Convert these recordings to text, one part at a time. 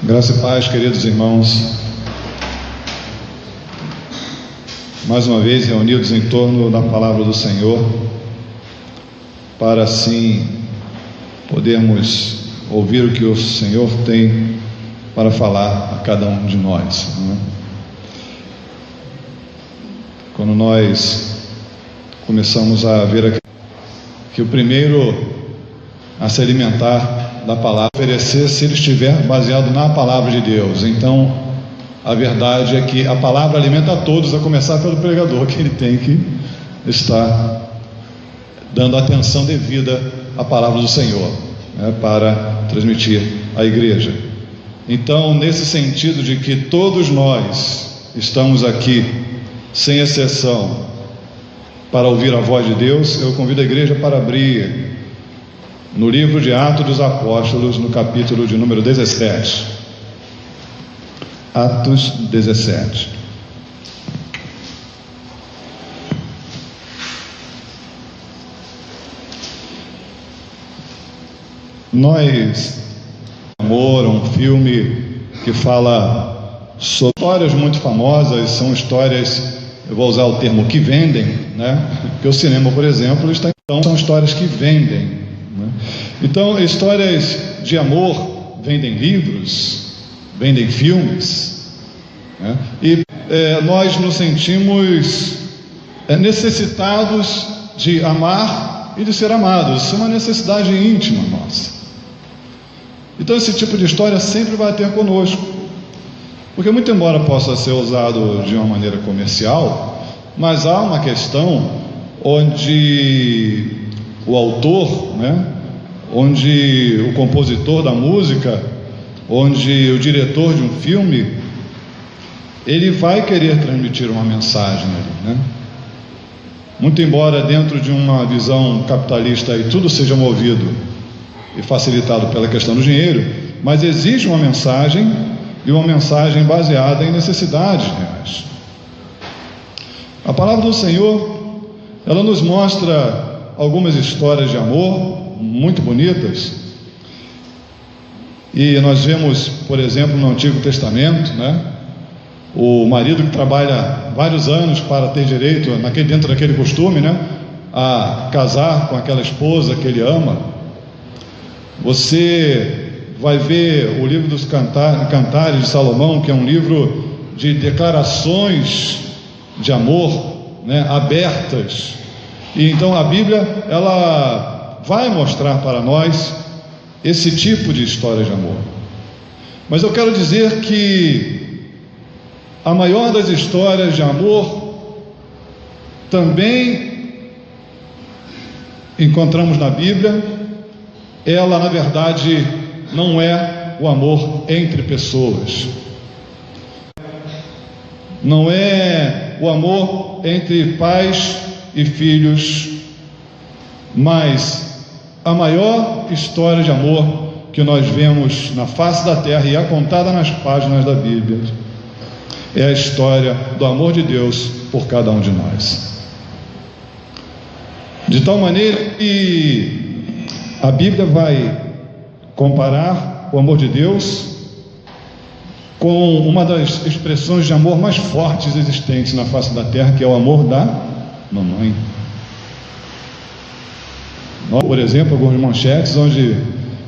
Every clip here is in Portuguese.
Graça e paz, queridos irmãos. Mais uma vez reunidos em torno da palavra do Senhor, para assim podermos ouvir o que o Senhor tem para falar a cada um de nós, não é? Quando nós começamos a ver aqui que o primeiro a se alimentar da palavra, oferecer se ele estiver baseado na palavra de Deus. Então, a verdade é que a palavra alimenta a todos, a começar pelo pregador, que ele tem que estar dando atenção devida à palavra do Senhor, né, para transmitir à igreja. Então, nesse sentido de que todos nós estamos aqui, sem exceção, para ouvir a voz de Deus, eu convido a igreja para abrir no livro de Atos dos Apóstolos, no capítulo de número 17. Atos 17. Nós, Amor, um filme que fala sobre histórias muito famosas, são histórias, eu vou usar o termo que vendem, né? Porque o cinema, por exemplo, são histórias que vendem. Então, histórias de amor vendem livros, vendem filmes, né? E nós nos sentimos necessitados de amar e de ser amados. Isso é uma necessidade íntima nossa. Então, esse tipo de história sempre vai ter conosco, porque muito embora possa ser usado de uma maneira comercial, mas há uma questão onde o autor, né, onde o compositor da música, onde o diretor de um filme, ele vai querer transmitir uma mensagem ali, né? Muito embora dentro de uma visão capitalista e tudo seja movido e facilitado pela questão do dinheiro, mas existe uma mensagem, e uma mensagem baseada em necessidades reais. A palavra do Senhor, ela nos mostra algumas histórias de amor muito bonitas, e nós vemos, por exemplo, no Antigo Testamento, né, o marido que trabalha vários anos para ter direito, dentro daquele costume, né, a casar com aquela esposa que ele ama. Você vai ver o livro dos Cantares de Salomão, que é um livro de declarações de amor, né, abertas. E então a Bíblia, ela vai mostrar para nós esse tipo de história de amor. Mas eu quero dizer que a maior das histórias de amor também encontramos na Bíblia. Ela, na verdade, não é o amor entre pessoas, não é o amor entre pais e filhos, mas a maior história de amor que nós vemos na face da terra e é contada nas páginas da Bíblia é a história do amor de Deus por cada um de nós. De tal maneira que a Bíblia vai comparar o amor de Deus com uma das expressões de amor mais fortes existentes na face da terra, que é o amor da mamãe. Por exemplo, algumas manchetes onde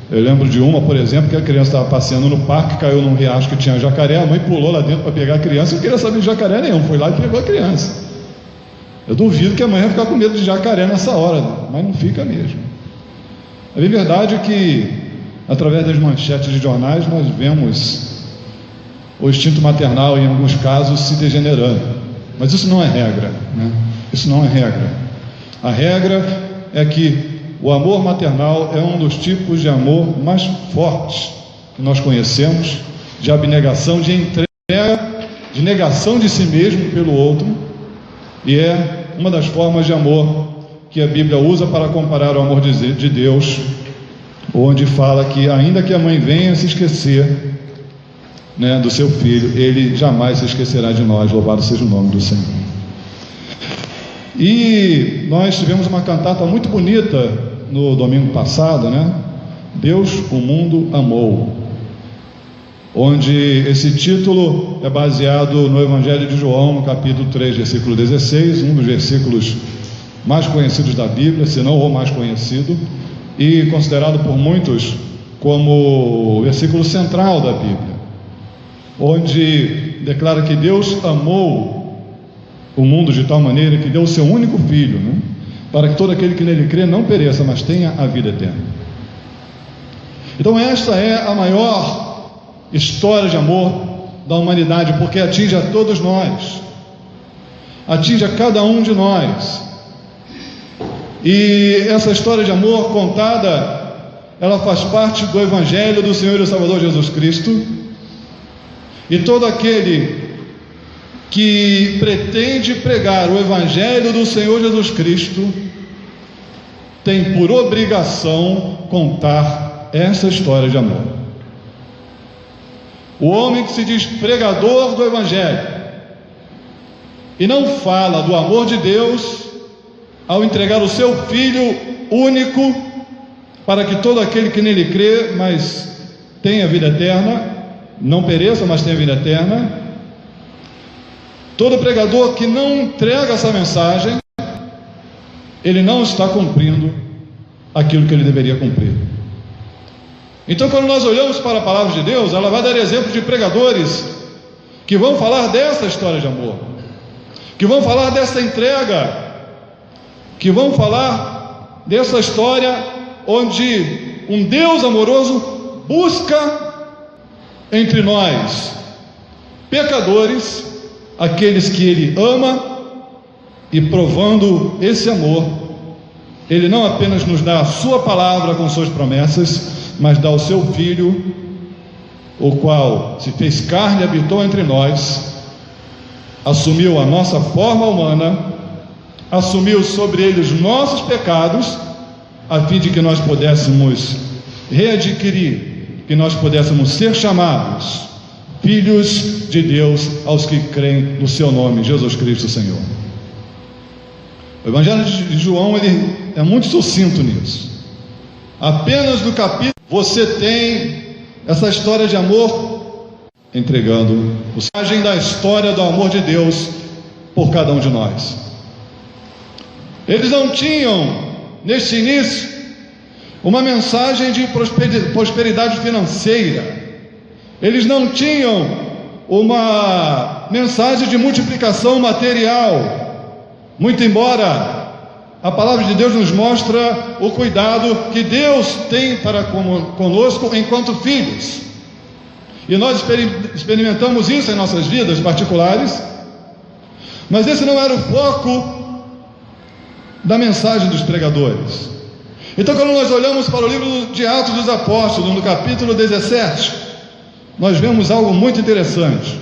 eu lembro de uma, por exemplo, que a criança estava passeando no parque, caiu num riacho que tinha jacaré, a mãe pulou lá dentro para pegar a criança, não queria saber de jacaré nenhum, foi lá e pegou a criança. Eu duvido que a mãe vai ficar com medo de jacaré nessa hora, mas não fica mesmo. A verdade é que, através das manchetes de jornais, nós vemos o instinto maternal, em alguns casos, se degenerando. Mas isso não é regra, né? Isso não é regra. A regra é que o amor maternal é um dos tipos de amor mais fortes que nós conhecemos, de abnegação, de entrega, de negação de si mesmo pelo outro, e é uma das formas de amor que a Bíblia usa para comparar o amor de Deus, onde fala que ainda que a mãe venha se esquecer, né, do seu filho, ele jamais se esquecerá de nós. Louvado seja o nome do Senhor. E nós tivemos uma cantata muito bonita no domingo passado, né? Deus o mundo amou. onde esse título é baseado no Evangelho de João, no capítulo 3, versículo 16, um dos versículos mais conhecidos da Bíblia, se não o mais conhecido, e considerado por muitos como o versículo central da Bíblia, onde declara que Deus amou o mundo de tal maneira que deu o seu único Filho, né, para que todo aquele que nele crê não pereça, mas tenha a vida eterna. Então esta é a maior história de amor da humanidade, porque atinge a todos nós, atinge a cada um de nós. E essa história de amor contada, ela faz parte do Evangelho do Senhor e Salvador Jesus Cristo, e todo aquele que pretende pregar o Evangelho do Senhor Jesus Cristo tem por obrigação contar essa história de amor. O homem que se diz pregador do Evangelho e não fala do amor de Deus ao entregar o seu Filho único para que todo aquele que nele crê, mas tenha vida eterna, não pereça, mas tenha vida eterna. Todo pregador que não entrega essa mensagem, ele não está cumprindo aquilo que ele deveria cumprir. Então, quando nós olhamos para a palavra de Deus, ela vai dar exemplo de pregadores que vão falar dessa história de amor, que vão falar dessa entrega, que vão falar dessa história onde um Deus amoroso busca entre nós, pecadores, aqueles que Ele ama, e provando esse amor, Ele não apenas nos dá a Sua palavra com Suas promessas, mas dá o Seu Filho, o qual se fez carne e habitou entre nós, assumiu a nossa forma humana, assumiu sobre Ele os nossos pecados, a fim de que nós pudéssemos readquirir, que nós pudéssemos ser chamados filhos de Deus aos que creem no Seu nome, Jesus Cristo Senhor. O Evangelho de João, ele é muito sucinto nisso. Apenas no capítulo você tem essa história de amor entregando a mensagem da história do amor de Deus por cada um de nós. Eles não tinham neste início uma mensagem de prosperidade financeira. Eles não tinham uma mensagem de multiplicação material, muito embora a palavra de Deus nos mostra o cuidado que Deus tem para conosco enquanto filhos, e nós experimentamos isso em nossas vidas particulares, mas esse não era o foco da mensagem dos pregadores. Então, quando nós olhamos para o livro de Atos dos Apóstolos, no capítulo 17, nós vemos algo muito interessante.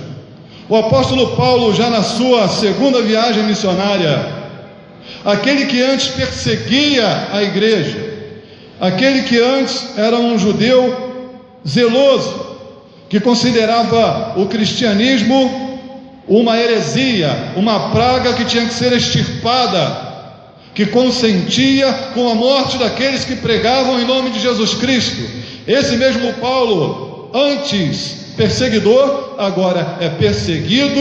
O apóstolo Paulo, já na sua segunda viagem missionária, aquele que antes perseguia a igreja, aquele que antes era um judeu zeloso, que considerava o cristianismo uma heresia, uma praga que tinha que ser extirpada, que consentia com a morte daqueles que pregavam em nome de Jesus Cristo. Esse mesmo Paulo, antes perseguidor, agora é perseguido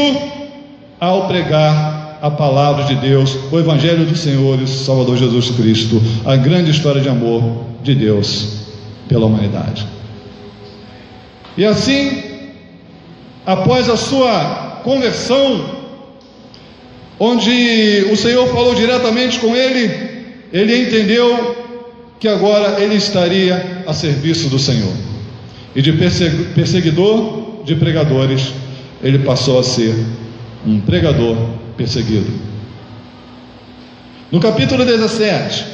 ao pregar a palavra de Deus, o Evangelho do Senhor e Salvador Jesus Cristo, a grande história de amor de Deus pela humanidade. E assim, após a sua conversão, onde o Senhor falou diretamente com ele, ele entendeu que agora ele estaria a serviço do Senhor, e de perseguidor de pregadores, ele passou a ser um pregador perseguido. No capítulo 17,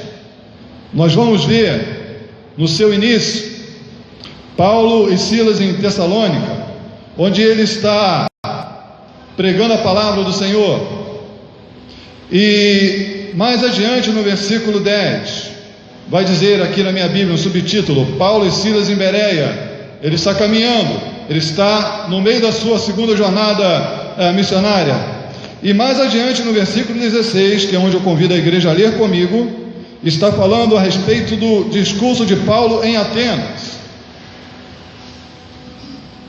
nós vamos ver, no seu início, Paulo e Silas em Tessalônica, onde ele está pregando a palavra do Senhor. E mais adiante, no versículo 10, vai dizer aqui na minha Bíblia, um subtítulo: Paulo e Silas em Bereia. Ele está caminhando, ele está no meio da sua segunda jornada missionária. E mais adiante, no versículo 16, que é onde eu convido a igreja a ler comigo, está falando a respeito do discurso de Paulo em Atenas.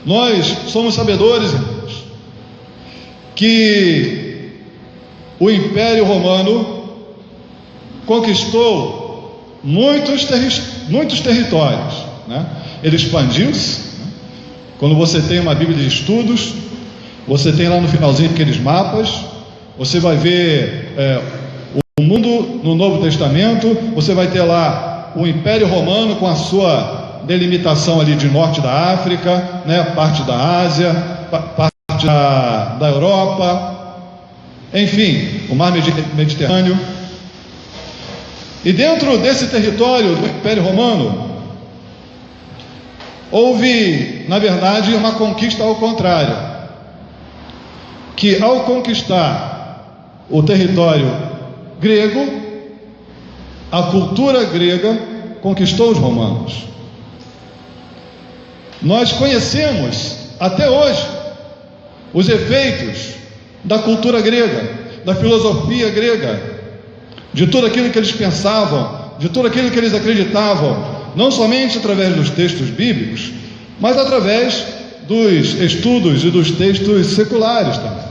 Nós somos sabedores, irmãos, que o Império Romano conquistou muitos territórios, né? Ele expandiu-se. Quando você tem uma Bíblia de estudos, você tem lá no finalzinho aqueles mapas, você vai ver o mundo no Novo Testamento, você vai ter lá o Império Romano com a sua delimitação ali de norte da África, né, parte da Ásia, parte da Europa, enfim, o mar Mediterrâneo. E dentro desse território do Império Romano, houve, na verdade, uma conquista ao contrário, que ao conquistar o território grego, a cultura grega conquistou os romanos. Nós conhecemos até hoje os efeitos da cultura grega, da filosofia grega, de tudo aquilo que eles pensavam, de tudo aquilo que eles acreditavam, não somente através dos textos bíblicos, mas através dos estudos e dos textos seculares também.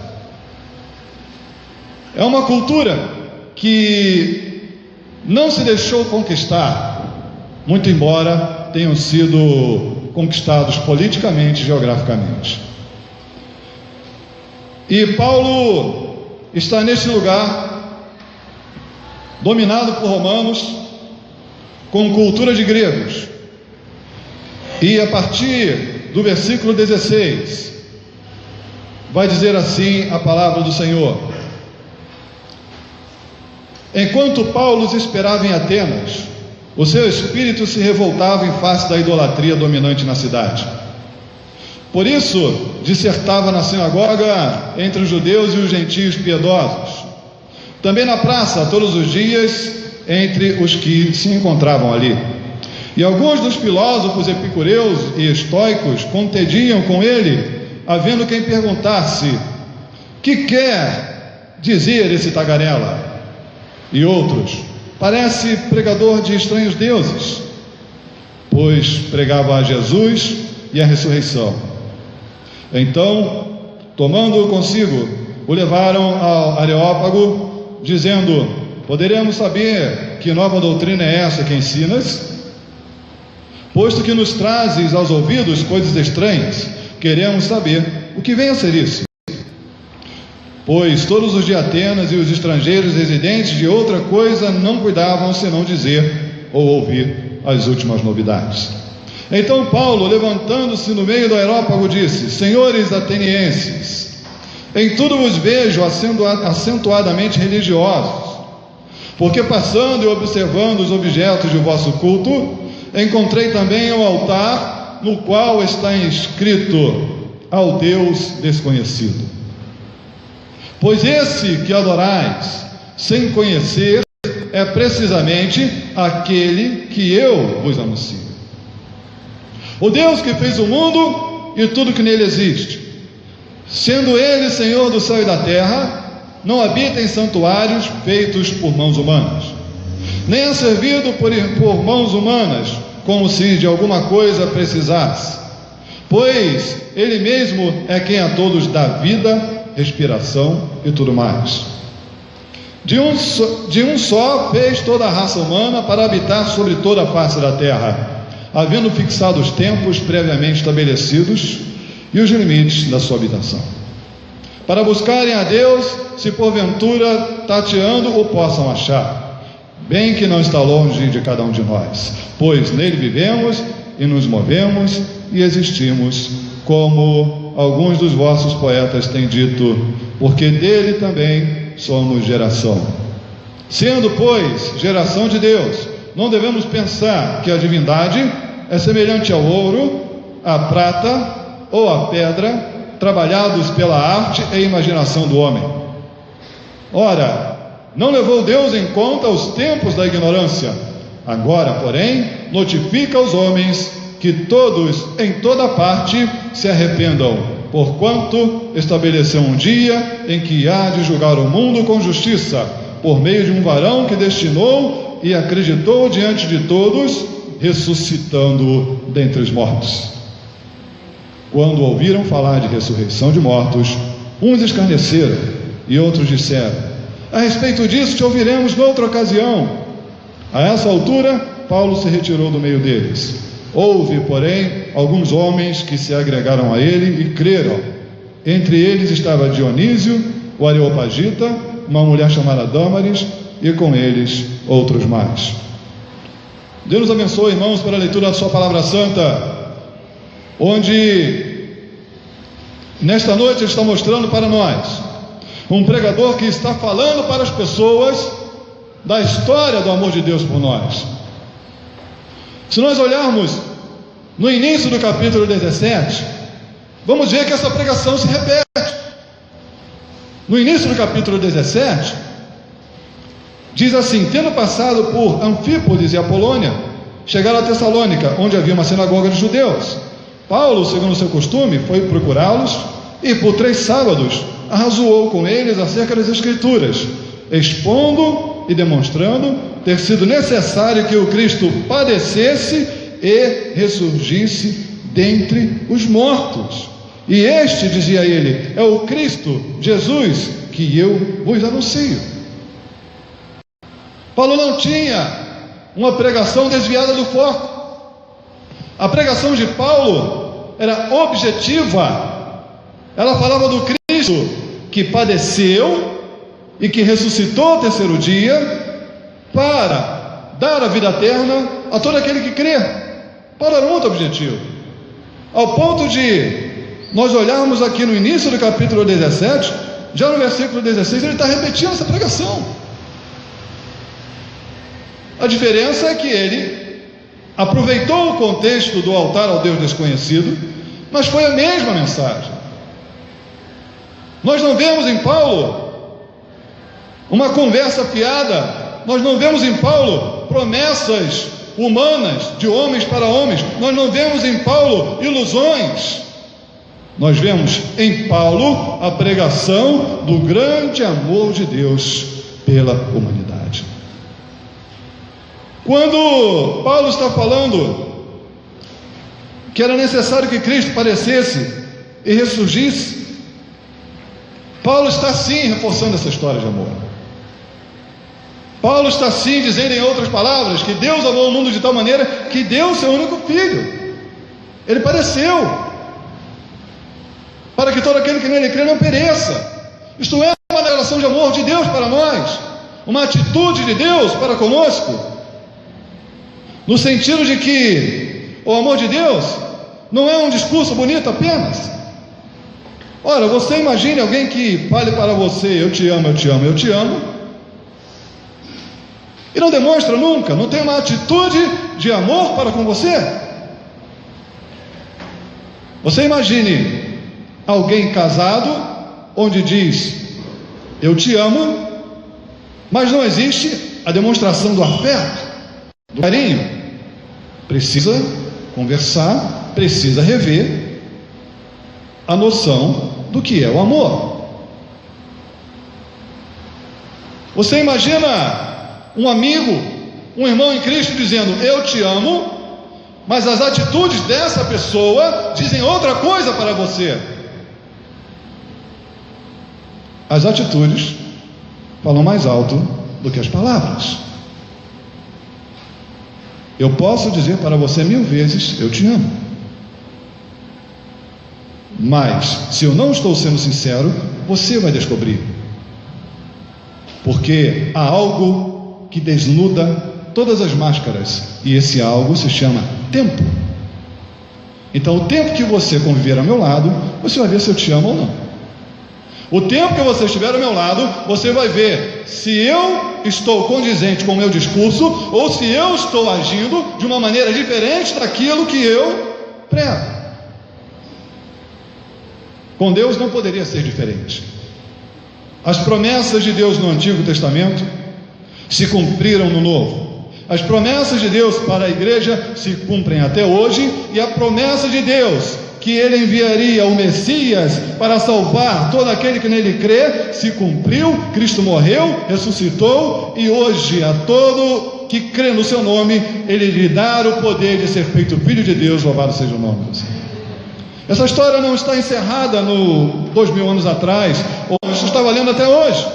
É uma cultura que não se deixou conquistar, muito embora tenham sido conquistados politicamente e geograficamente. E Paulo está nesse lugar, dominado por romanos, com cultura de gregos. E a partir do versículo 16, vai dizer assim a palavra do Senhor: enquanto Paulo esperava em Atenas, o seu espírito se revoltava em face da idolatria dominante na cidade. Por isso, dissertava na sinagoga entre os judeus e os gentios piedosos, também na praça, todos os dias, entre os que se encontravam ali. E alguns dos filósofos epicureus e estoicos contendiam com ele, havendo quem perguntasse: que quer dizer esse tagarela? E outros: parece pregador de estranhos deuses, pois pregava a Jesus e a ressurreição. Então, tomando-o consigo, o levaram ao Areópago, dizendo: poderemos saber que nova doutrina é essa que ensinas? Posto que nos trazes aos ouvidos coisas estranhas, queremos saber o que vem a ser isso. Pois todos os de Atenas e os estrangeiros residentes de outra coisa não cuidavam senão dizer ou ouvir as últimas novidades. Então Paulo, levantando-se no meio do Areópago, disse: senhores atenienses, em tudo vos vejo acentuadamente religiosos, porque passando e observando os objetos de vosso culto, encontrei também um altar no qual está inscrito: ao Deus desconhecido. Pois esse que adorais sem conhecer é precisamente aquele que eu vos anuncio. O Deus que fez o mundo e tudo que nele existe, sendo ele Senhor do céu e da terra, não habita em santuários feitos por mãos humanas, nem é servido por mãos humanas, como se de alguma coisa precisasse, pois ele mesmo é quem a todos dá vida, respiração e tudo mais. De um só fez toda a raça humana para habitar sobre toda a face da terra, havendo fixado os tempos previamente estabelecidos e os limites da sua habitação, para buscarem a Deus, se porventura tateando o possam achar, bem que não está longe de cada um de nós, pois nele vivemos e nos movemos e existimos, como alguns dos vossos poetas têm dito, porque dele também somos geração. Sendo, pois, geração de Deus, não devemos pensar que a divindade é semelhante ao ouro, à prata ou à pedra, trabalhados pela arte e imaginação do homem. Ora, não levou Deus em conta os tempos da ignorância. Agora, porém, notifica aos homens que todos, em toda parte, se arrependam, porquanto estabeleceu um dia em que há de julgar o mundo com justiça, por meio de um varão que destinou e acreditou diante de todos, ressuscitando dentre os mortos. Quando ouviram falar de ressurreição de mortos, uns escarneceram e outros disseram: a respeito disso te ouviremos noutra ocasião. A essa altura, Paulo se retirou do meio deles. Houve, porém, alguns homens que se agregaram a ele e creram. Entre eles estava Dionísio, o Areopagita, uma mulher chamada Dâmaris, e com eles outros mais. Deus nos abençoe, irmãos, para a leitura da sua palavra santa, onde nesta noite ele está mostrando para nós um pregador que está falando para as pessoas da história do amor de Deus por nós. Se nós olharmos no início do capítulo 17, vamos ver que essa pregação se repete. No início do capítulo 17, diz assim: tendo passado por Anfípolis e Apolônia, chegaram a Tessalônica, onde havia uma sinagoga de judeus. Paulo, segundo o seu costume, foi procurá-los e por 3 sábados arrazoou com eles acerca das Escrituras, expondo e demonstrando ter sido necessário que o Cristo padecesse e ressurgisse dentre os mortos. E este, dizia ele, é o Cristo, Jesus, que eu vos anuncio. Paulo não tinha uma pregação desviada do foco. A pregação de Paulo era objetiva. Ela falava do Cristo que padeceu e que ressuscitou ao 3º dia para dar a vida eterna a todo aquele que crê. Paulo era muito objetivo, ao ponto de nós olharmos aqui no início do capítulo 17, já no versículo 16, ele está repetindo essa pregação. A diferença é que ele aproveitou o contexto do altar ao Deus desconhecido, mas foi a mesma mensagem. Nós não vemos em Paulo uma conversa fiada, nós não vemos em Paulo promessas humanas de homens para homens, nós não vemos em Paulo ilusões. Nós vemos em Paulo a pregação do grande amor de Deus pela humanidade. Quando Paulo está falando que era necessário que Cristo padecesse e ressurgisse, Paulo está sim reforçando essa história de amor. Paulo está sim dizendo, em outras palavras, que Deus amou o mundo de tal maneira que deu o seu único filho. Ele padeceu para que todo aquele que nele crê não pereça. Isto é uma declaração de amor de Deus para nós, uma atitude de Deus para conosco, no sentido de que o amor de Deus não é um discurso bonito apenas. Ora, você imagine alguém que fale para você: eu te amo, eu te amo, eu te amo, e não demonstra nunca, não tem uma atitude de amor para com você. Você imagine alguém casado, onde diz eu te amo, mas não existe a demonstração do afeto, do carinho. Precisa conversar, precisa rever a noção do que é o amor. Você imagina um amigo, um irmão em Cristo dizendo eu te amo, mas as atitudes dessa pessoa dizem outra coisa para você. As atitudes falam mais alto do que as palavras. Eu posso dizer para você 1000 vezes eu te amo, mas se eu não estou sendo sincero, você vai descobrir, porque há algo que desnuda todas as máscaras, e esse algo se chama tempo. Então, o tempo que você conviver ao meu lado, você vai ver se eu te amo ou não. O tempo que você estiver ao meu lado, você vai ver se eu estou condizente com o meu discurso, ou se eu estou agindo de uma maneira diferente daquilo que eu prego. Com Deus não poderia ser diferente. As promessas de Deus no Antigo Testamento se cumpriram no Novo. As promessas de Deus para a igreja se cumprem até hoje, e a promessa de Deus que Ele enviaria o Messias para salvar todo aquele que nele crê se cumpriu. Cristo morreu, ressuscitou, e hoje a todo que crê no seu nome Ele lhe dá o poder de ser feito filho de Deus. Louvado seja o nome do Senhor. Essa história não está encerrada no 2000 anos atrás, ou isso está valendo até hoje.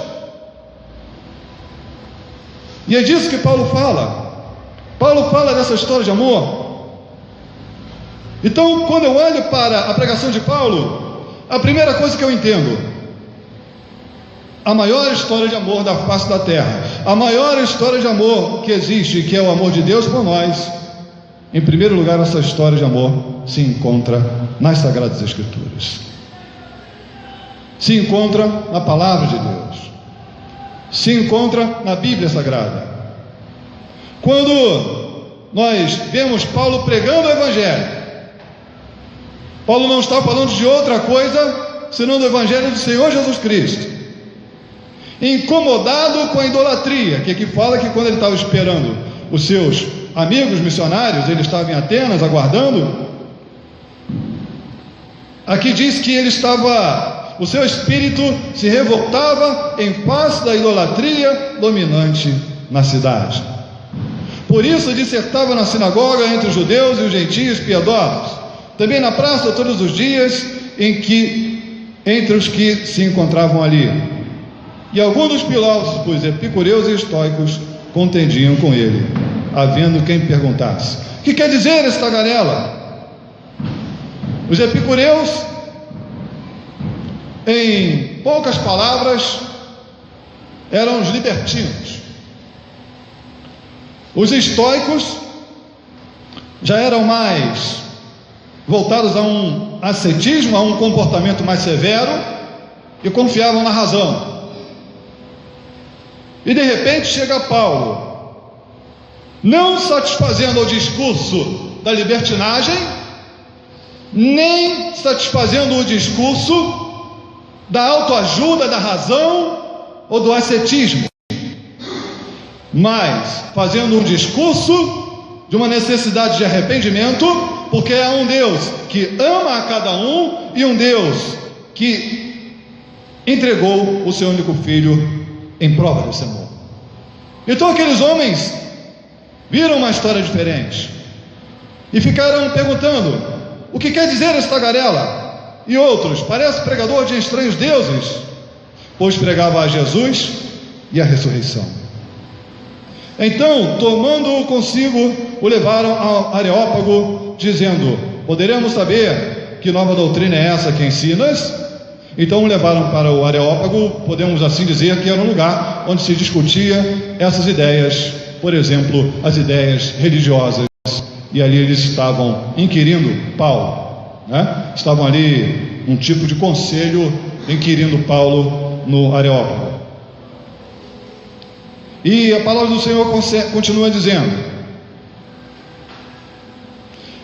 E é disso que Paulo fala. Paulo fala dessa história de amor. Então, quando eu olho para a pregação de Paulo, a primeira coisa que eu entendo: a maior história de amor da face da terra, a maior história de amor que existe, que é o amor de Deus por nós, em primeiro lugar, essa história de amor se encontra nas Sagradas Escrituras, se encontra na Palavra de Deus, se encontra na Bíblia Sagrada. Quando nós vemos Paulo pregando o Evangelho, Paulo não está falando de outra coisa senão do Evangelho do Senhor Jesus Cristo, incomodado com a idolatria, que aqui fala que quando ele estava esperando os seus amigos missionários, ele estava em Atenas aguardando. Aqui diz que ele estava, o seu espírito se revoltava em face da idolatria dominante na cidade. Por isso dissertava na sinagoga entre os judeus e os gentios piedosos, também na praça todos os dias entre os que se encontravam ali. E alguns dos filósofos epicureus e estoicos contendiam com ele, havendo quem perguntasse: o que quer dizer esta tagarela? Os epicureus, em poucas palavras, eram os libertinos. Os estoicos já eram mais voltados a um ascetismo, a um comportamento mais severo, e confiavam na razão. E de repente chega Paulo, não satisfazendo ao discurso da libertinagem, nem satisfazendo o discurso da autoajuda, da razão ou do ascetismo, mas fazendo um discurso de uma necessidade de arrependimento, porque é um Deus que ama a cada um e um Deus que entregou o seu único filho em prova desse amor. Então aqueles homens viram uma história diferente e ficaram perguntando: o que quer dizer esta tagarela? E outros: parece pregador de estranhos deuses, pois pregava a Jesus e a ressurreição. Então, tomando-o consigo, o levaram ao Areópago, dizendo: poderemos saber que nova doutrina é essa que ensinas? Então o levaram para o Areópago, podemos assim dizer que era um lugar onde se discutia essas ideias, por exemplo, as ideias religiosas, e ali eles estavam inquirindo Paulo, né? Estavam ali um tipo de conselho inquirindo Paulo no Areópago. E a palavra do Senhor continua dizendo: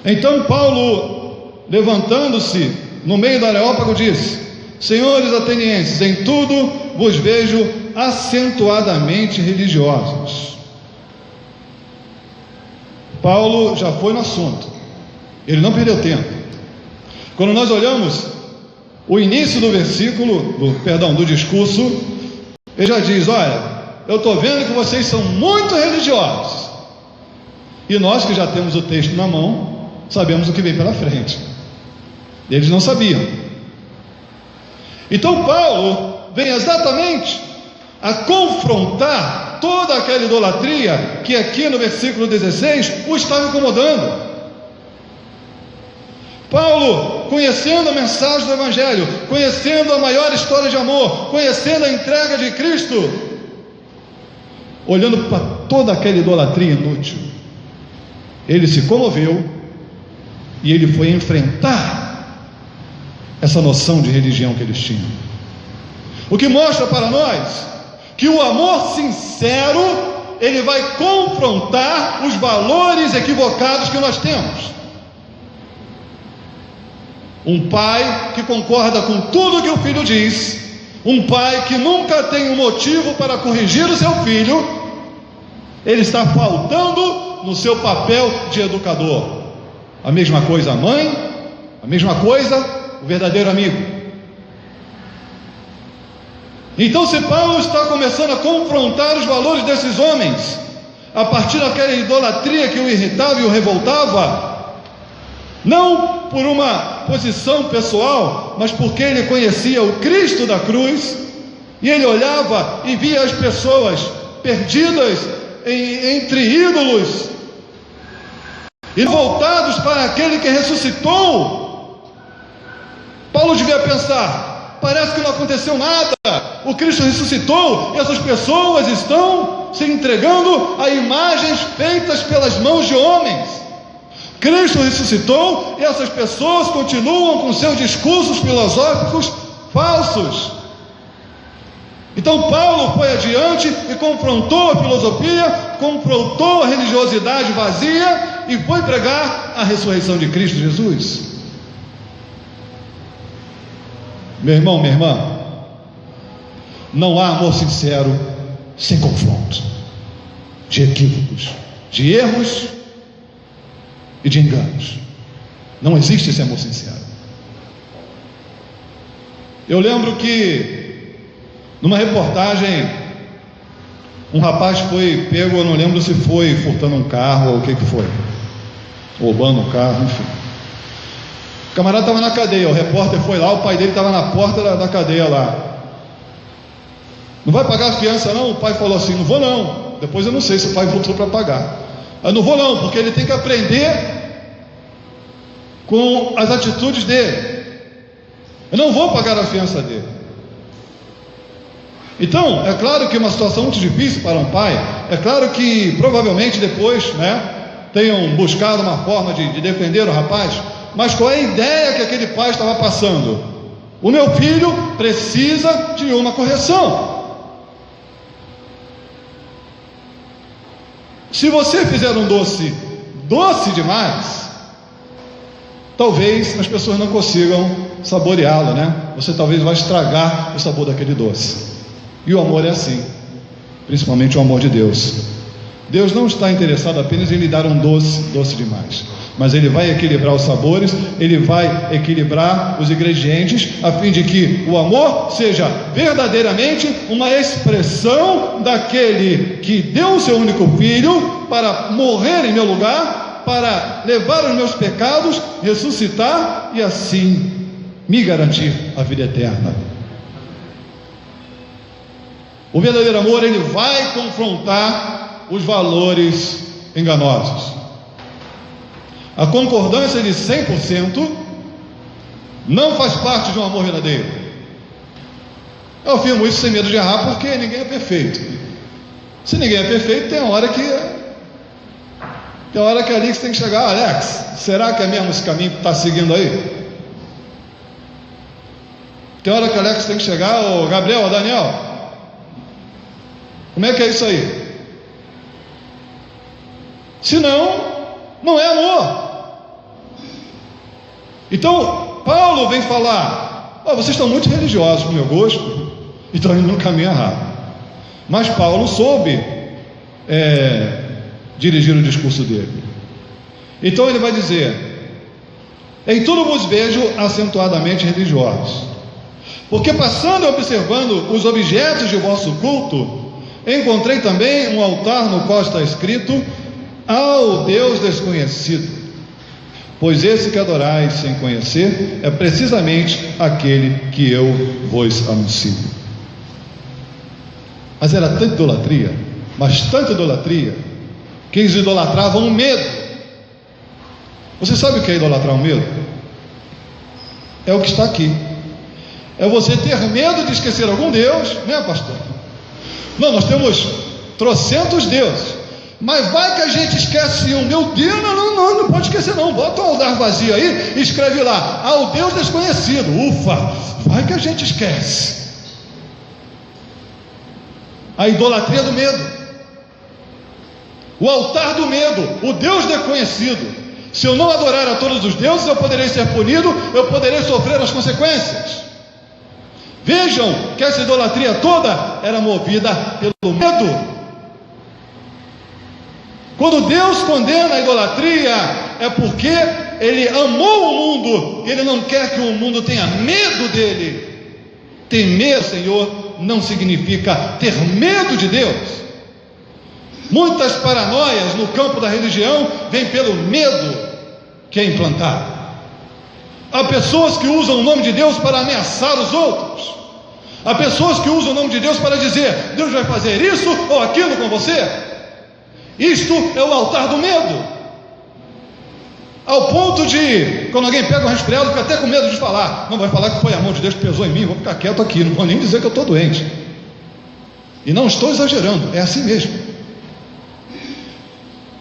então Paulo, levantando-se no meio do Areópago, disse: senhores atenienses, em tudo vos vejo acentuadamente religiosos. Paulo já foi no assunto, ele não perdeu tempo. Quando nós olhamos o início do versículo, do discurso, ele já diz: olha, eu estou vendo que vocês são muito religiosos. E nós que já temos o texto na mão, sabemos o que vem pela frente. Eles não sabiam. Então Paulo vem exatamente a confrontar toda aquela idolatria que aqui no versículo 16 o estava incomodando. Paulo, conhecendo a mensagem do Evangelho, conhecendo a maior história de amor, conhecendo a entrega de Cristo, olhando para toda aquela idolatria inútil, ele se comoveu e ele foi enfrentar essa noção de religião que eles tinham. O que mostra para nós que o amor sincero, ele vai confrontar os valores equivocados que nós temos. Um pai que concorda com tudo que o filho diz, um pai que nunca tem um motivo para corrigir o seu filho, ele está faltando no seu papel de educador. A mesma coisa a mãe, a mesma coisa o verdadeiro amigo. Então, se Paulo está começando a confrontar os valores desses homens, a partir daquela idolatria que o irritava e o revoltava, não por uma posição pessoal, mas porque ele conhecia o Cristo da cruz, e ele olhava e via as pessoas perdidas entre ídolos, e voltados para aquele que ressuscitou. Paulo devia pensar: parece que não aconteceu nada, o Cristo ressuscitou e essas pessoas estão se entregando a imagens feitas pelas mãos de homens. Cristo ressuscitou e essas pessoas continuam com seus discursos filosóficos falsos. Então Paulo foi adiante e confrontou a filosofia, confrontou a religiosidade vazia e foi pregar a ressurreição de Cristo Jesus. Meu irmão, minha irmã, não há amor sincero sem confronto de equívocos, de erros e de enganos. Não existe esse amor sincero. Eu lembro que numa reportagem um rapaz foi pego, eu não lembro se foi furtando um carro ou o que foi, roubando um carro, enfim. O camarada estava na cadeia, o repórter foi lá, o pai dele estava na porta da cadeia lá. Não vai pagar a fiança não? O pai falou assim: não vou não. Depois eu não sei se o pai voltou para pagar. Eu não vou não, porque ele tem que aprender com as atitudes dele. Eu não vou pagar a fiança dele. Então, é claro que é uma situação muito difícil para um pai. É claro que provavelmente depois, tenham buscado uma forma de defender o rapaz. Mas qual é a ideia que aquele pai estava passando? O meu filho precisa de uma correção. Se você fizer um doce demais, talvez as pessoas não consigam saboreá-lo, Você talvez vai estragar o sabor daquele doce. E o amor é assim, principalmente o amor de Deus. Deus não está interessado apenas em lhe dar um doce demais, mas Ele vai equilibrar os sabores, Ele vai equilibrar os ingredientes, a fim de que o amor seja verdadeiramente uma expressão daquele que deu o seu único filho para morrer em meu lugar, para levar os meus pecados, ressuscitar e assim me garantir a vida eterna. O verdadeiro amor, ele vai confrontar os valores enganosos. A concordância de 100% não faz parte de um amor verdadeiro. Eu afirmo isso sem medo de errar, porque ninguém é perfeito. Se ninguém é perfeito, tem hora que ali você tem que chegar: Alex, será que é mesmo esse caminho que está seguindo aí? Tem hora que Alex tem que chegar: ô Gabriel, ô Daniel, como é que é isso aí? Se não é amor. Então Paulo vem falar: vocês estão muito religiosos para o meu gosto e estão indo no caminho errado. Mas Paulo soube dirigir o discurso dele. Então ele vai dizer: em tudo vos vejo acentuadamente religiosos, porque passando e observando os objetos de vosso culto, encontrei também um altar no qual está escrito: ao Deus desconhecido. Pois esse que adorais sem conhecer é precisamente aquele que eu vos anuncio. Mas era tanta idolatria, que eles idolatravam o medo. Você sabe o que é idolatrar o medo? É o que está aqui. É você ter medo de esquecer algum Deus, pastor? Não, nós temos trocentos deuses, mas vai que a gente esquece um. Meu Deus, não pode esquecer não. Bota um altar vazio aí e escreve lá: ao Deus desconhecido. Ufa, vai que a gente esquece. A idolatria do medo, o altar do medo, o Deus desconhecido. Se eu não adorar a todos os deuses, eu poderei ser punido, eu poderei sofrer as consequências. Vejam que essa idolatria toda era movida pelo medo. Quando Deus condena a idolatria, é porque Ele amou o mundo, e Ele não quer que o mundo tenha medo dele. Temer o Senhor não significa ter medo de Deus. Muitas paranoias no campo da religião vêm pelo medo que é implantado. Há pessoas que usam o nome de Deus para ameaçar os outros. Há pessoas que usam o nome de Deus para dizer: Deus vai fazer isso ou aquilo com você. Isto é o altar do medo. Ao ponto de, quando alguém pega um resfriado, fica até com medo de falar. Não vai falar que foi a mão de Deus que pesou em mim, vou ficar quieto aqui, não vou nem dizer que eu estou doente. E não estou exagerando, é assim mesmo.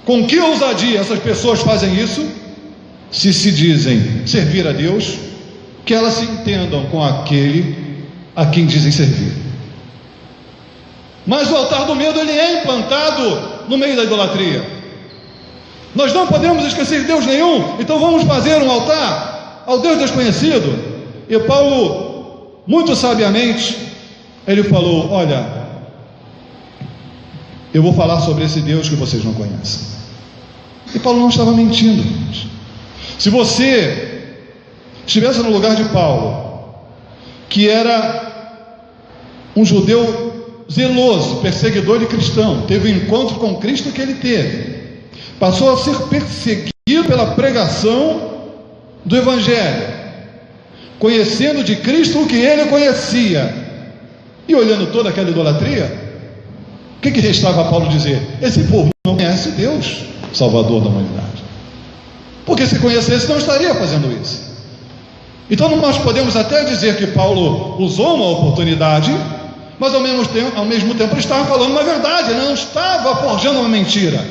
Com que ousadia essas pessoas fazem isso? Se dizem servir a Deus, que elas se entendam com aquele a quem dizem servir. Mas o altar do medo, ele é implantado no meio da idolatria. Nós não podemos esquecer de Deus nenhum, então vamos fazer um altar ao Deus desconhecido. E Paulo, muito sabiamente, ele falou: olha, eu vou falar sobre esse Deus que vocês não conhecem. E Paulo não estava mentindo. Se você estivesse no lugar de Paulo, que era um judeu zeloso, perseguidor de cristão, teve o encontro com Cristo que ele teve, passou a ser perseguido pela pregação do Evangelho, conhecendo de Cristo o que ele conhecia, e olhando toda aquela idolatria, o que restava a Paulo dizer? Esse povo não conhece Deus, Salvador da humanidade. Porque se conhecesse, não estaria fazendo isso. Então nós podemos até dizer que Paulo usou uma oportunidade, mas ao mesmo tempo estava falando uma verdade, não estava forjando uma mentira.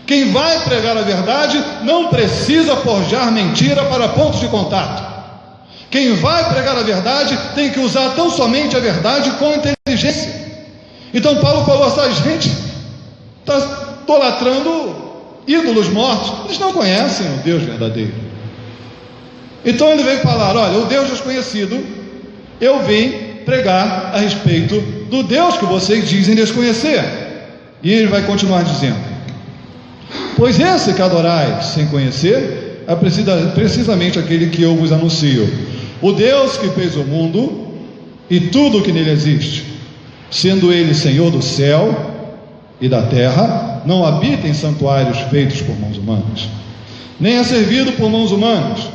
Quem vai pregar a verdade não precisa forjar mentira para pontos de contato. Quem vai pregar a verdade tem que usar tão somente a verdade com inteligência. Então Paulo falou: essa gente está idolatrando ídolos mortos, eles não conhecem o Deus verdadeiro. Então ele veio falar: olha, o Deus desconhecido, eu vim pregar a respeito do Deus que vocês dizem desconhecer. E ele vai continuar dizendo: pois esse que adorais sem conhecer é precisamente aquele que eu vos anuncio, o Deus que fez o mundo e tudo o que nele existe, sendo ele Senhor do céu e da terra, não habita em santuários feitos por mãos humanas, nem é servido por mãos humanas,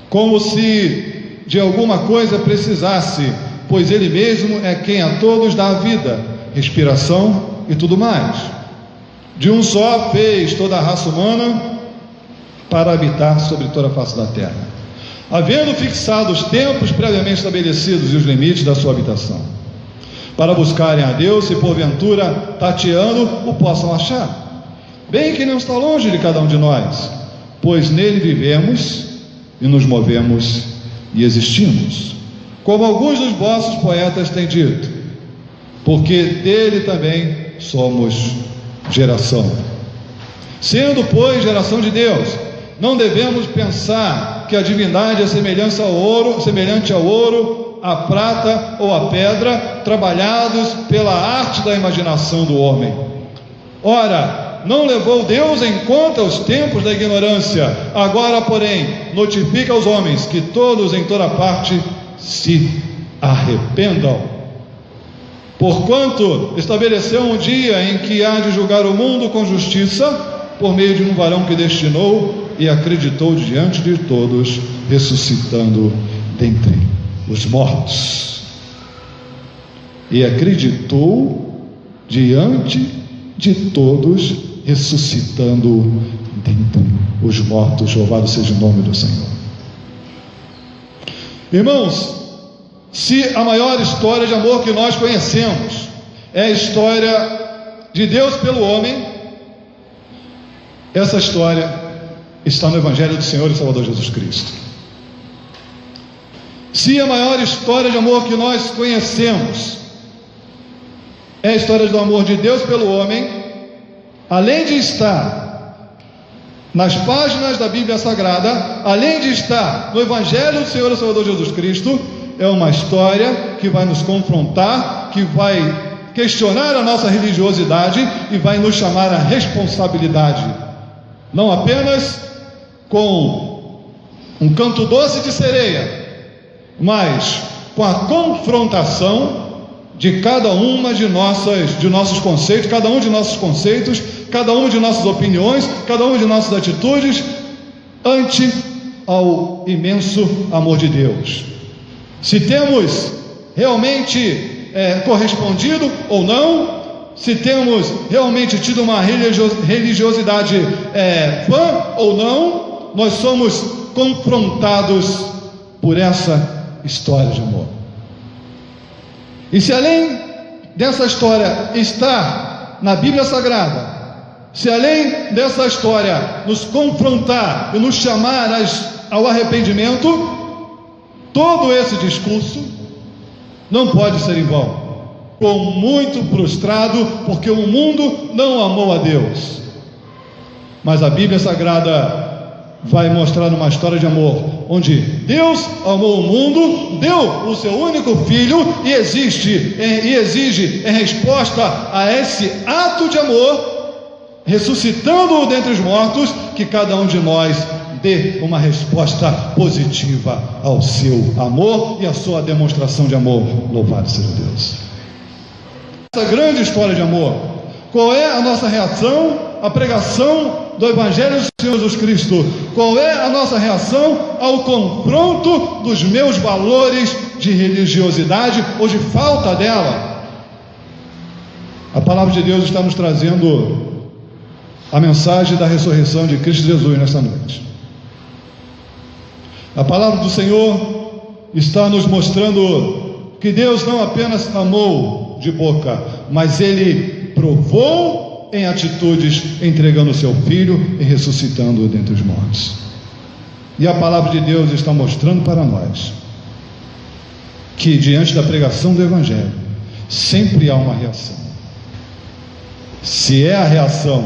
como se de alguma coisa precisasse, pois ele mesmo é quem a todos dá a vida, respiração e tudo mais. De um só fez toda a raça humana para habitar sobre toda a face da terra, havendo fixado os tempos previamente estabelecidos e os limites da sua habitação, para buscarem a Deus, e porventura, tateando, o possam achar, bem que não está longe de cada um de nós, pois nele vivemos e nos movemos e existimos, como alguns dos vossos poetas têm dito, porque dele também somos geração. Sendo, pois, geração de Deus, não devemos pensar que a divindade é semelhante ao ouro, a prata ou a pedra, trabalhados pela arte da imaginação do homem. Ora, não levou Deus em conta os tempos da ignorância, agora, porém, notifica aos homens que todos em toda parte se arrependam. Porquanto estabeleceu um dia em que há de julgar o mundo com justiça, por meio de um varão que destinou e acreditou diante de todos, ressuscitando dentre os mortos. E acreditou diante de todos, ressuscitando dentre os mortos. Louvado seja o nome do Senhor. Irmãos, se a maior história de amor que nós conhecemos é a história de Deus pelo homem, essa história está no Evangelho do Senhor e Salvador Jesus Cristo. Se a maior história de amor que nós conhecemos é a história do amor de Deus pelo homem, além de estar nas páginas da Bíblia Sagrada, além de estar no Evangelho do Senhor e Salvador Jesus Cristo, é uma história que vai nos confrontar, que vai questionar a nossa religiosidade e vai nos chamar à responsabilidade, não apenas com um canto doce de sereia, mas com a confrontação de cada uma de nossos conceitos, cada um de nossos conceitos, cada uma de nossas opiniões, cada uma de nossas atitudes ante ao imenso amor de Deus. Se temos realmente correspondido ou não, se temos realmente tido uma religiosidade vã ou não, nós somos confrontados por essa história de amor. E se além dessa história está na Bíblia Sagrada, se além dessa história nos confrontar e nos chamar ao arrependimento, todo esse discurso não pode ser em vão. Ficou muito frustrado porque o mundo não amou a Deus. Mas a Bíblia Sagrada vai mostrar uma história de amor, onde Deus amou o mundo, deu o seu único filho e exige em resposta a esse ato de amor, ressuscitando-o dentre os mortos, que cada um de nós dê uma resposta positiva ao seu amor e à sua demonstração de amor. Louvado seja Deus. Essa grande história de amor, qual é a nossa reação à pregação do Evangelho do Senhor Jesus Cristo? Qual é a nossa reação ao confronto dos meus valores de religiosidade ou de falta dela? A palavra de Deus está nos trazendo a mensagem da ressurreição de Cristo Jesus nesta noite. A palavra do Senhor está nos mostrando que Deus não apenas amou de boca, mas Ele provou em atitudes, entregando o seu Filho e ressuscitando-o dentre os mortos. E a palavra de Deus está mostrando para nós que diante da pregação do Evangelho sempre há uma reação. Se é a reação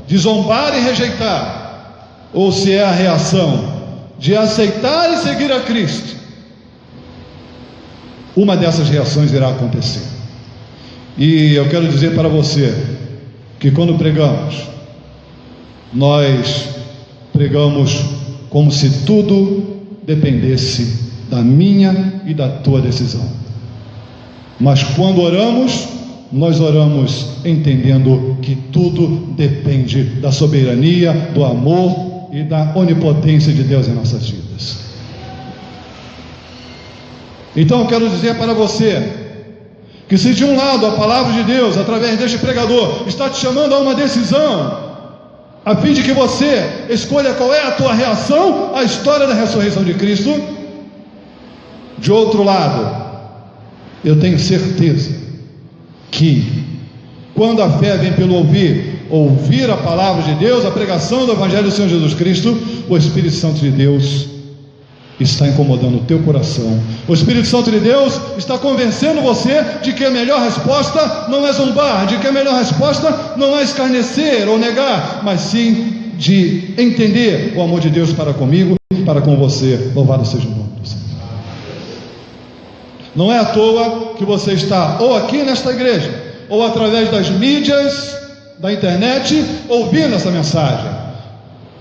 de zombar e rejeitar, ou se é a reação de aceitar e seguir a Cristo, uma dessas reações irá acontecer. E eu quero dizer para você que quando pregamos, nós pregamos como se tudo dependesse da minha e da tua decisão. Mas quando oramos, nós oramos entendendo que tudo depende da soberania, do amor e da onipotência de Deus em nossas vidas. Então eu quero dizer para você que se de um lado a palavra de Deus, através deste pregador, está te chamando a uma decisão, a fim de que você escolha qual é a tua reação à história da ressurreição de Cristo, de outro lado, eu tenho certeza que quando a fé vem pelo ouvir a palavra de Deus, a pregação do Evangelho do Senhor Jesus Cristo, o Espírito Santo de Deus está incomodando o teu coração. O Espírito Santo de Deus está convencendo você de que a melhor resposta não é zombar, de que a melhor resposta não é escarnecer ou negar, mas sim de entender o amor de Deus para comigo e para com você. Louvado seja o nome do Senhor. Não é à toa que você está ou aqui nesta igreja, ou através das mídias, da internet, ouvindo essa mensagem.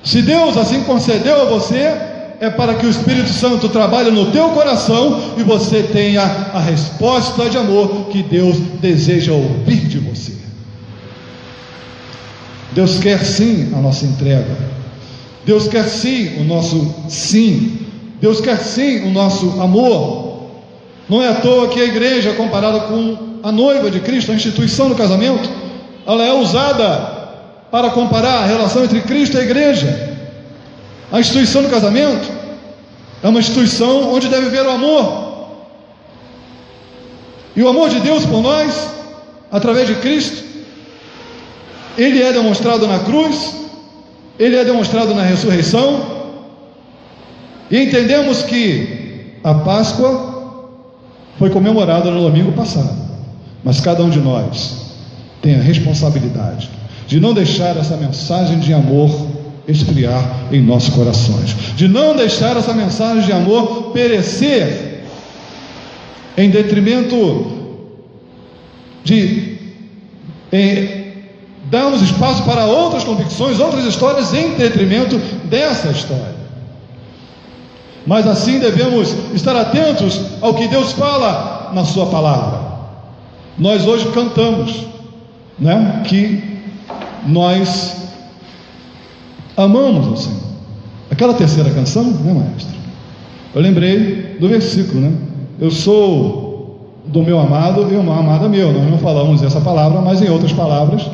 Se Deus assim concedeu a você, é para que o Espírito Santo trabalhe no teu coração e você tenha a resposta de amor que Deus deseja ouvir de você. Deus quer sim a nossa entrega. Deus quer sim o nosso sim. Deus quer sim o nosso amor. Não é à toa que a igreja, comparada com a noiva de Cristo, a instituição do casamento, ela é usada para comparar a relação entre Cristo e a igreja. A instituição do casamento é uma instituição onde deve haver o amor. E o amor de Deus por nós, através de Cristo, ele é demonstrado na cruz, ele é demonstrado na ressurreição. E entendemos que a Páscoa foi comemorada no domingo passado, mas cada um de nós tem a responsabilidade de não deixar essa mensagem de amor esfriar em nossos corações, de não deixar essa mensagem de amor perecer em detrimento de darmos espaço para outras convicções, outras histórias em detrimento dessa história. Mas assim devemos estar atentos ao que Deus fala na sua palavra. Nós hoje cantamos, que nós amamos o Senhor. Aquela terceira canção, né, maestro? Eu lembrei do versículo, né? Eu sou do meu amado e uma amada meu. Nós não falamos essa palavra, mas em outras palavras,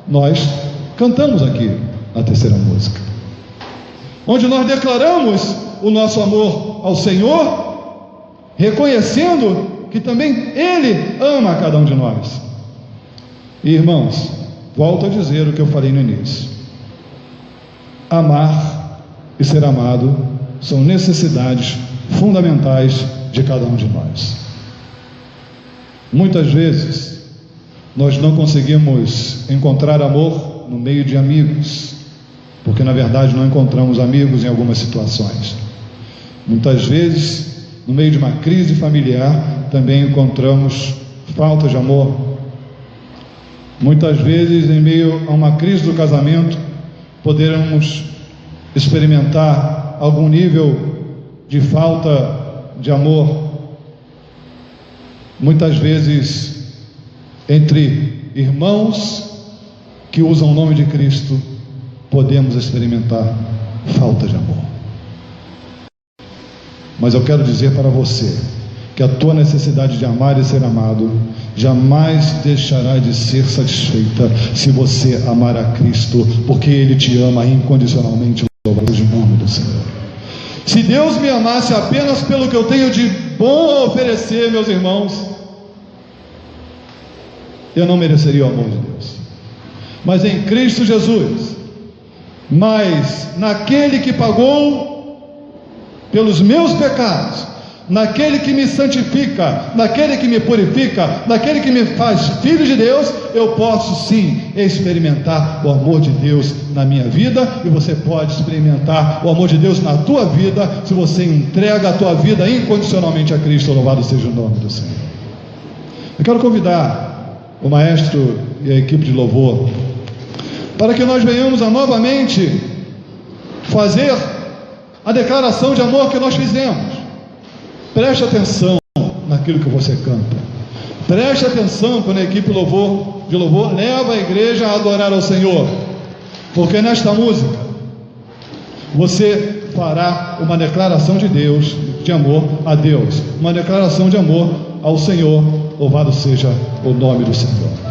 nós cantamos aqui a terceira música, onde nós declaramos o nosso amor ao Senhor, reconhecendo que também Ele ama a cada um de nós. E, irmãos, volto a dizer o que eu falei no início: amar e ser amado são necessidades fundamentais de cada um de nós. Muitas vezes nós não conseguimos encontrar amor no meio de amigos, porque na verdade não encontramos amigos em algumas situações. Muitas vezes, no meio de uma crise familiar, também encontramos falta de amor. Muitas vezes, em meio a uma crise do casamento, poderemos experimentar algum nível de falta de amor. Muitas vezes, entre irmãos que usam o nome de Cristo, podemos experimentar falta de amor. Mas eu quero dizer para você que a tua necessidade de amar e ser amado jamais deixará de ser satisfeita se você amar a Cristo, porque Ele te ama incondicionalmente. Louvado seja o nome do Senhor. Se Deus me amasse apenas pelo que eu tenho de bom a oferecer, meus irmãos, eu não mereceria o amor de Deus. Mas em Cristo Jesus, mas naquele que pagou pelos meus pecados, naquele que me santifica, naquele que me purifica, naquele que me faz filho de Deus, eu posso sim experimentar o amor de Deus na minha vida, e você pode experimentar o amor de Deus na tua vida, se você entrega a tua vida incondicionalmente a Cristo. Louvado seja o nome do Senhor. Eu quero convidar o maestro e a equipe de louvor para que nós venhamos a novamente fazer a declaração de amor que nós fizemos. Preste atenção naquilo que você canta. Preste atenção quando a equipe de louvor leva a igreja a adorar ao Senhor, porque nesta música você fará uma declaração de Deus, de amor a Deus, uma declaração de amor ao Senhor. Louvado seja o nome do Senhor.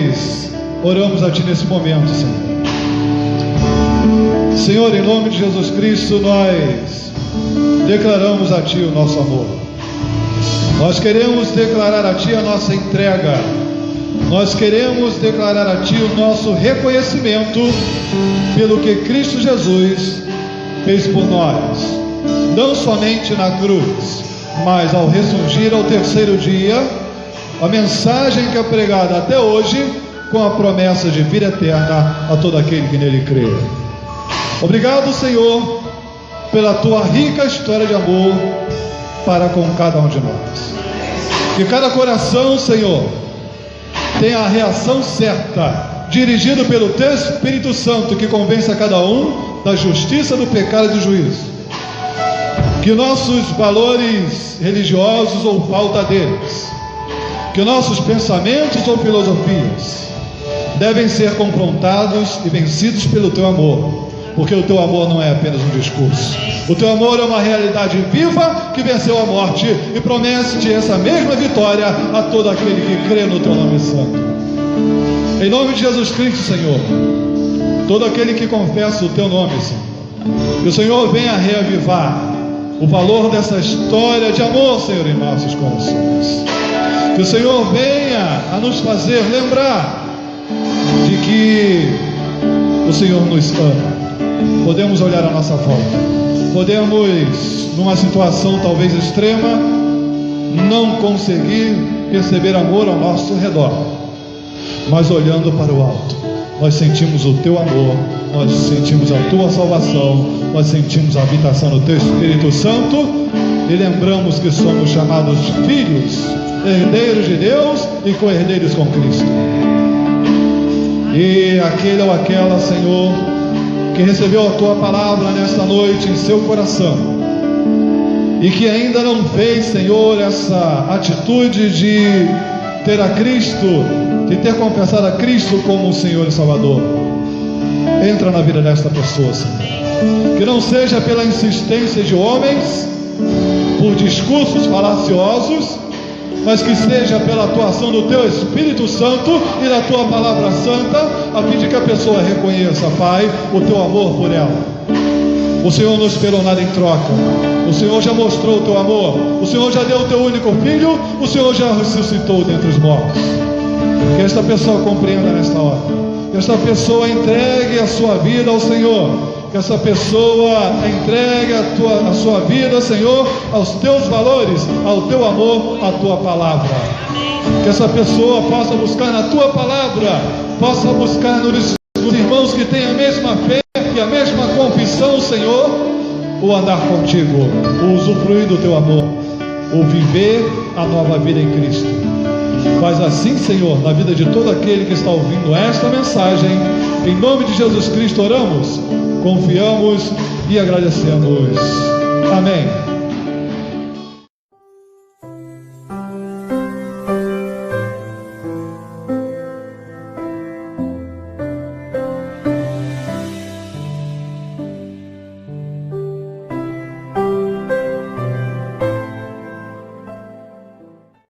nós oramos a Ti nesse momento, Senhor. Senhor, em nome de Jesus Cristo, nós declaramos a Ti o nosso amor. Nós queremos declarar a Ti a nossa entrega. Nós queremos declarar a Ti o nosso reconhecimento pelo que Cristo Jesus fez por nós, não somente na cruz, mas ao ressurgir ao terceiro dia, a mensagem que é pregada até hoje, com a promessa de vida eterna a todo aquele que nele crê. Obrigado, Senhor, pela Tua rica história de amor para com cada um de nós. Que cada coração, Senhor, tenha a reação certa, dirigido pelo Teu Espírito Santo, que convence a cada um da justiça, do pecado e do juízo. Que nossos valores religiosos ou falta deles, que nossos pensamentos ou filosofias devem ser confrontados e vencidos pelo Teu amor, porque o Teu amor não é apenas um discurso. O Teu amor é uma realidade viva que venceu a morte e promete essa mesma vitória a todo aquele que crê no Teu nome santo. Em nome de Jesus Cristo, Senhor, todo aquele que confessa o Teu nome, Senhor, que o Senhor venha reavivar o valor dessa história de amor, Senhor, em nossos corações. Que o Senhor venha a nos fazer lembrar de que o Senhor nos ama. Podemos olhar à nossa volta, podemos, numa situação talvez extrema, não conseguir receber amor ao nosso redor, mas olhando para o alto, nós sentimos o Teu amor, nós sentimos a Tua salvação, nós sentimos a habitação do Teu Espírito Santo e lembramos que somos chamados filhos, herdeiros de Deus e co-herdeiros com Cristo. E aquele ou aquela, Senhor, que recebeu a Tua palavra nesta noite em seu coração e que ainda não fez, Senhor, essa atitude de ter a Cristo, de ter confessado a Cristo como o Senhor e Salvador, entra na vida desta pessoa, Senhor. Que não seja pela insistência de homens, por discursos falaciosos, mas que seja pela atuação do Teu Espírito Santo e da Tua palavra santa, a fim de que a pessoa reconheça, Pai, o Teu amor por ela. O Senhor não esperou nada em troca, o Senhor já mostrou o Teu amor, o Senhor já deu o Teu único filho, o Senhor já ressuscitou dentre os mortos. Que esta pessoa compreenda nesta hora, que esta pessoa entregue a sua vida ao Senhor, que essa pessoa entregue a sua vida, Senhor, aos Teus valores, ao Teu amor, à Tua palavra. Que essa pessoa possa buscar na Tua palavra, possa buscar nos irmãos que têm a mesma fé e a mesma confissão, Senhor, o andar contigo, o usufruir do Teu amor, o viver a nova vida em Cristo. Faz assim, Senhor, na vida de todo aquele que está ouvindo esta mensagem. Em nome de Jesus Cristo oramos, confiamos e agradecemos. Amém.